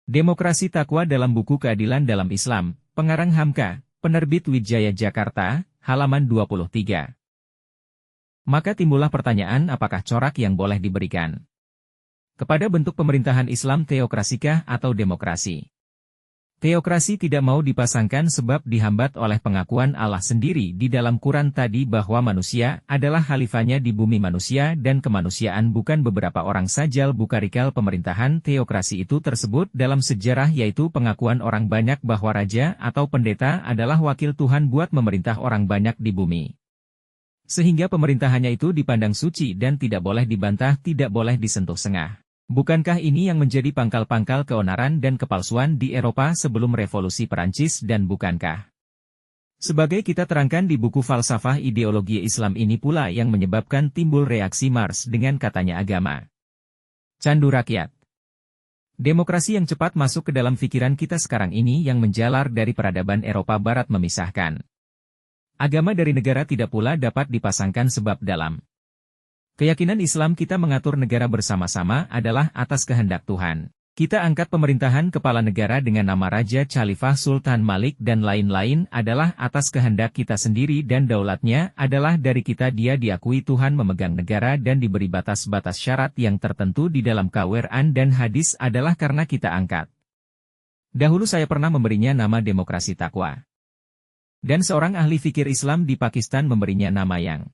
Demokrasi Takwa dalam buku Keadilan dalam Islam, pengarang Hamka, penerbit Wijaya Jakarta, halaman 23. Maka timbullah pertanyaan apakah corak yang boleh diberikan kepada bentuk pemerintahan Islam teokrasikah atau demokrasi. Teokrasi tidak mau dipasangkan sebab dihambat oleh pengakuan Allah sendiri di dalam Quran tadi bahwa manusia adalah khalifahnya di bumi manusia dan kemanusiaan bukan beberapa orang saja. Bukarikal pemerintahan teokrasi itu tersebut dalam sejarah yaitu pengakuan orang banyak bahwa raja atau pendeta adalah wakil Tuhan buat memerintah orang banyak di bumi. Sehingga pemerintahannya itu dipandang suci dan tidak boleh dibantah, tidak boleh disentuh sengah. Bukankah ini yang menjadi pangkal-pangkal keonaran dan kepalsuan di Eropa sebelum revolusi Perancis dan bukankah? Sebagai kita terangkan di buku Falsafah Ideologi Islam ini pula yang menyebabkan timbul reaksi Marx dengan katanya agama candu rakyat. Demokrasi yang cepat masuk ke dalam pikiran kita sekarang ini yang menjalar dari peradaban Eropa Barat memisahkan agama dari negara tidak pula dapat dipasangkan sebab dalam keyakinan Islam kita mengatur negara bersama-sama adalah atas kehendak Tuhan. Kita angkat pemerintahan kepala negara dengan nama Raja, Khalifah, Sultan, Malik dan lain-lain adalah atas kehendak kita sendiri dan daulatnya adalah dari kita. Dia diakui Tuhan memegang negara dan diberi batas-batas syarat yang tertentu di dalam Quran dan hadis adalah karena kita angkat. Dahulu saya pernah memberinya nama demokrasi takwa. Dan seorang ahli fikir Islam di Pakistan memberinya nama yang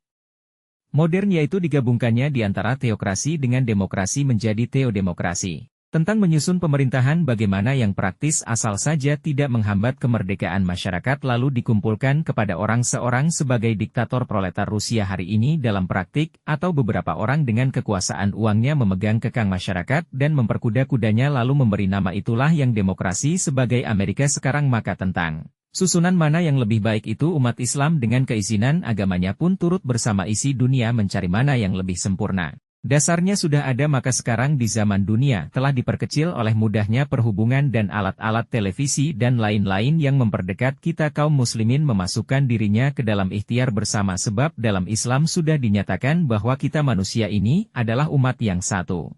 modern yaitu digabungkannya di antara teokrasi dengan demokrasi menjadi teodemokrasi. Tentang menyusun pemerintahan bagaimana yang praktis asal saja tidak menghambat kemerdekaan masyarakat lalu dikumpulkan kepada orang seorang sebagai diktator proletar Rusia hari ini dalam praktik atau beberapa orang dengan kekuasaan uangnya memegang kekang masyarakat dan memperkuda-kudanya lalu memberi nama itulah yang demokrasi sebagai Amerika sekarang. Maka tentang susunan mana yang lebih baik itu umat Islam dengan keizinan agamanya pun turut bersama isi dunia mencari mana yang lebih sempurna. Dasarnya sudah ada maka sekarang di zaman dunia telah diperkecil oleh mudahnya perhubungan dan alat-alat televisi dan lain-lain yang memperdekat kita kaum muslimin memasukkan dirinya ke dalam ikhtiar bersama sebab dalam Islam sudah dinyatakan bahwa kita manusia ini adalah umat yang satu.